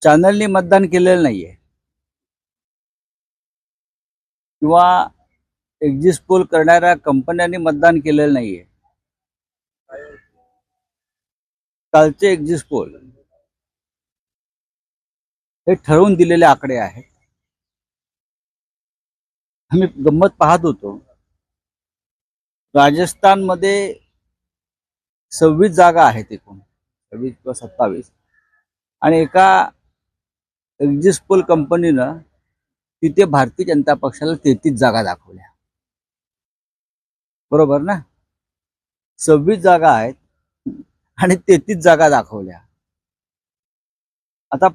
चॅनलनी मतदान केलेलं नाहीये किंवा एक्झिट पोल करणाऱ्या कंपन्यांनी मतदान केलेलं नाहीये. कालचे एक्झिट पोल हे ठरवून दिलेले आकडे आहेत. आम्ही गंमत पाहत होतो. राजस्थानमध्ये 26 जागा आहेत, एकूण 26 किंवा 27, आणि एका एक्झिट पोल कंपनीनं तिथे भारतीय जनता पक्षाला 33 जागा दाखवल्या. बरोबर ना? 26 जागा आहेत आणि 33 जागा दाखवल्या. आता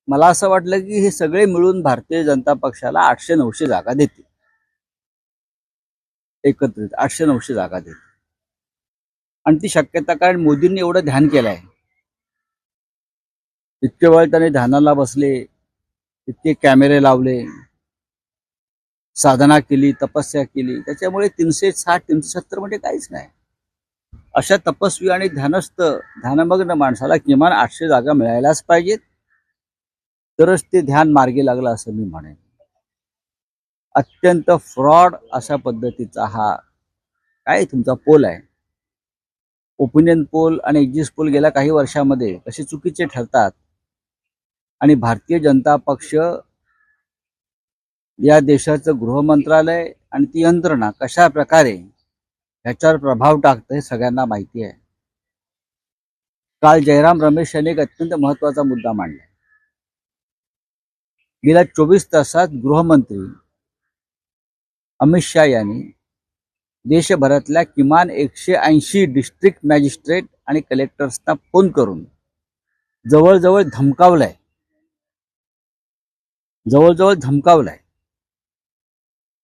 मला असं वाटलं की हे सगळे मिळून भारतीय जनता पक्षाला 800-900 जागा देतील, एकत्रित 800-900 जागा देतील. आणि ती शक्यता, कारण मोदींनी एवढं ध्यान केलंय, इतके वेळ त्याने ध्यानाला बसले, इतके कॅमेरे लावले, साधना केली, तपस्या केली, त्याच्यामुळे 360-370 म्हणजे काहीच नाही. अशा तपस्वी आणि ध्यानमग्न माणसाला किमान 800 जागा मिळायलाच पाहिजेत, तरच ते ध्यान मार्गी लागलं असं मी म्हणेन. अत्यंत फ्रॉड अशा पद्धतीचा हा काय तुमचा पोल आहे. ओपिनियन पोल आणि एक्झिट पोल गेल्या काही वर्षामध्ये कसे चुकीचे ठरतात आणि भारतीय जनता पक्ष या देशाचं गृह मंत्रालय आणि ती यंत्रणा कशा प्रकारे ह्याच्यावर प्रभाव टाकतं हे सगळ्यांना माहिती आहे. काल जयराम रमेश यांनी एक अत्यंत महत्वाचा मुद्दा मांडला. गेल्या 24 तासात गृहमंत्री अमित शाह यांनी देशभरातल्या किमान 180 डिस्ट्रिक्ट मॅजिस्ट्रेट आणि कलेक्टर्सना फोन करून जवळजवळ धमकावलंय.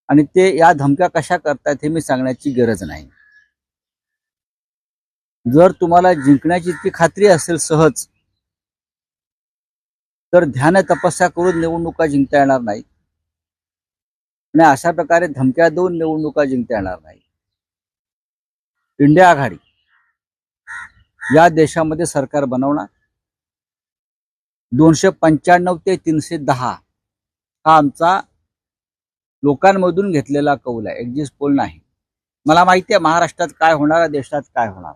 आणि ते या धमक्या कशा करतात हे मी सांगण्याची गरज नाही. जर तुम्हाला जिंकण्याची इतकी खात्री असेल सहज, तर ध्यान तपस्या करून निवडणुका जिंकता येणार नाही आणि अशा प्रकारे धमक्या देऊन निवडणुका जिंकता येणार नाही. इंडिया आघाडी या देशामध्ये सरकार बनवणार. 295 ते 310 हा आमचा लोकांमधून घेतलेला कौल आहे, एक्झिट पोल नाही. मला माहिती आहे महाराष्ट्रात काय होणार, देशात काय होणार.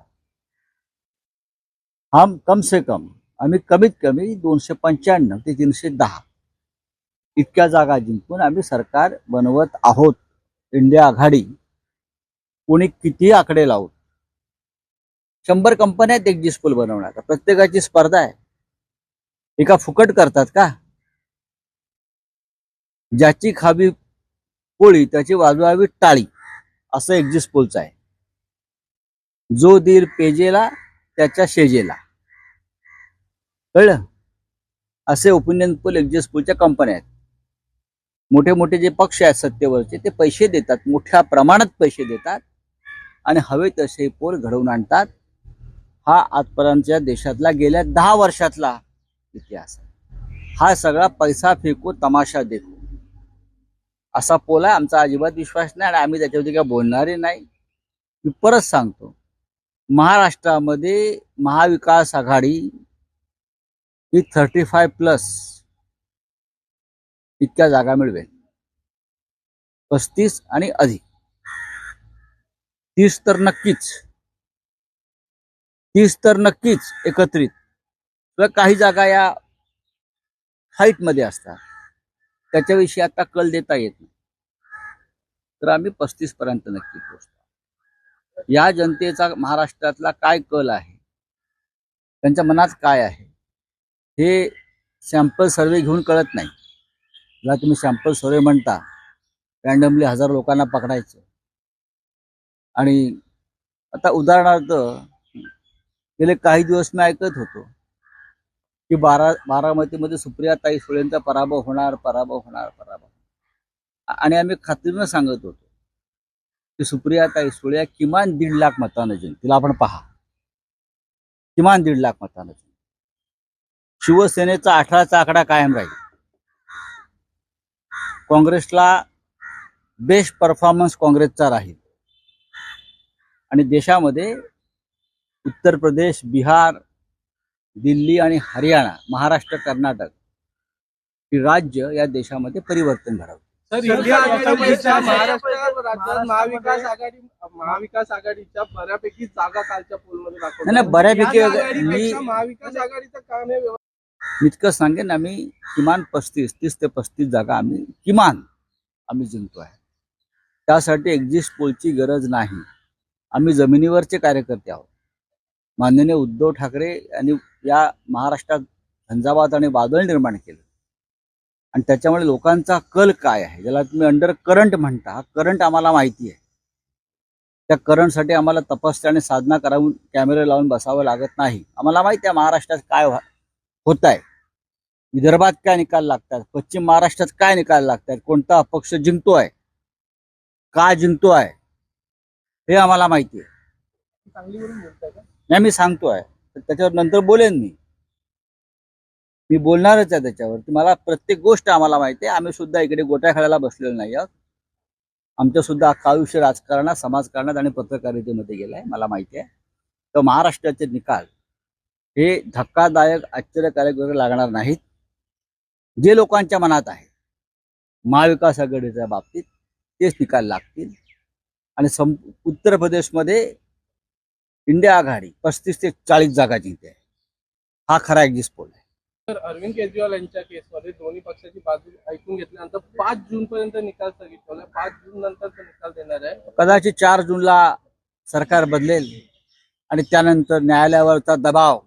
हम कम से कम आम्ही कमीत कमी 295 ते 310 इतक्या जागा जिंकून आम्ही सरकार बनवत आहोत. इंडिया आघाडी कोणी किती आकडे लावून 100 कंपन्या आहेत एक्झिट पोल बनवणार, प्रत्येकाची स्पर्धा आहे. एका फुकट करतात का? ज्याची खावी पोळी त्याची वाजवावी टाळी, असं एक्झिट पोलचं आहे. जो दीर पेजेला त्याच्या शेजेला, कळलं? असे ओपिनियन पोल एक्झिट पोलच्या कंपन्या आहेत. मोठे मोठे जे पक्ष आहेत सत्तेवरचे, ते पैसे देतात, मोठ्या प्रमाणात पैसे देतात आणि हवे तसे पोल घडवून आणतात. हा आजपर्यंतच्या देशातला गेल्या 10 वर्षातला इतिहास आहे. हा सगळा पैसा फेकू तमाशा देखू असा पोल आहे. आमचा अजिबात विश्वास नाही आणि आम्ही त्याच्यावरती काय बोलणारही नाही. मी परत सांगतो, महाराष्ट्रामध्ये महाविकास आघाडी ही 35+ इतक्या जागा मिळवेल. 35 आणि अधिक 30 तर नक्कीच, 30 तर नक्कीच एकत्रित. तर काही जागा या हाईटमध्ये असतात, त्याच्याविषयी आता कल देता येत नाही. तर आम्ही 35 पर्यंत नक्की पोहोचतो. या जनतेचा महाराष्ट्रातला काय कल आहे, त्यांच्या मनात काय आहे, हे सॅम्पल सर्वे घेऊन कळत नाही. जेव्हा तुम्ही सॅम्पल सर्वे म्हणता, रँडमली 1000 लोकांना पकडायचं. आणि आता उदाहरणार्थ गेले काही दिवस मी ऐकत होतो की बारामतीमध्ये सुप्रियाताई सुळेंचा पराभव होणार. आणि आम्ही खात्रीनं सांगत होतो की सुप्रियाताई सुळे किमान 1.5 लाख मतांना जिंकतील. आपण पहा, किमान 1.5 लाख मतांना जिंकतील. शिवसेनेचा 18चा आकडा कायम राहील. काँग्रेसला बेस्ट परफॉर्मन्स काँग्रेसचा राहील. आणि देशामध्ये उत्तर प्रदेश, बिहार दिल्ली आणि हरियाणा, महाराष्ट्र, कर्नाटक ही राज्य या देशामध्ये परिवर्तन घडवतात. सर, इंडिया आघाडीच्या महाराष्ट्र राज्यात महाविकास आघाडीच्या बऱ्यापैकी जागा कालच्या पोलमध्ये दाखवल्या. नाही, बऱ्यापैकी महाविकास आघाडीचं काम हे मी इतकं सांगेन, आम्ही किमान 30 ते 35 जागा आम्ही जिंकतो आहे. त्यासाठी एक्झिट पोलची गरज नाही. आम्ही जमिनीवरचे कार्यकर्ते आहोत. माननीय उद्धव ठाकरे यांनी या महाराष्ट्रात झंझावात आणि वादळ निर्माण केलं आणि त्याच्यामुळे लोकांचा कल काय आहे, ज्याला तुम्ही अंडर करंट म्हणता, हा करंट आम्हाला माहिती आहे. त्या करंटसाठी आम्हाला तपस्या आणि साधना करावून कॅमेरे लावून बसावं लागत नाही. आम्हाला माहिती आहे महाराष्ट्रात काय होत आहे, विदर्भात काय निकाल लागतात, पश्चिम महाराष्ट्रात काय निकाल लागतात, कोणता अपक्ष जिंकतोय, का जिंकतोय, हे आम्हाला माहिती आहे. सांगलीवरून बोलताय का? नाही, मी सांगतोय, त्याच्यावर नंतर बोलेन. मी बोलणारच आहे त्याच्यावर. मला प्रत्येक गोष्ट आम्हाला माहिती आहे. आम्ही सुद्धा इकडे गोट्या खेळायला बसलेलो नाही आहोत. आमचं सुद्धा अख्खा आयुष्य राजकारणात, समाजकारणात आणि पत्रकारितेमध्ये गेलाय. मला माहिती आहे. तर महाराष्ट्राचे निकाल हे धक्कादायक, आश्चर्यकारक वगैरे लागणार नाहीत. जे लोकांच्या मनात आहे महाविकास आघाडीच्या बाबतीत तेच निकाल लागतील. आणि उत्तर प्रदेशमध्ये इंडिया आघाडी 35 ते 40 जागा जिंकते. हा खरा एक्झिट पोल आहे. तर अरविंद केजरीवाल यांच्या केसमध्ये दोन्ही पक्षाची बाजू ऐकून घेतल्यानंतर 5 जून पर्यंत निकाल स्थगित ठेवलाय. 5 जून नंतर निकाल देणार आहे. कदाचित 4 जूनला सरकार बदलेल आणि त्यानंतर न्यायालयावरचा दबाव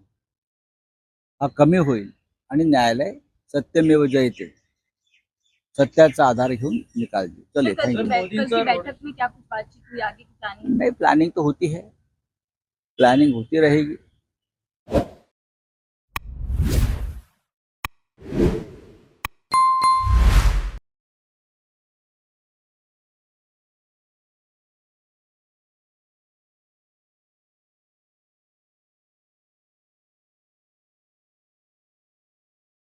हा कमी होईल आणि न्यायालय सत्यमेव जयते, सत्याचा आधार घेऊन निकाल देईल. चलिए, थैंक यू. बैठक में क्या कुछ बातचीत हुई, आगे की प्लानिंग? नहीं, प्लानिंग तो होती है, प्लानिंग होती रहेगी.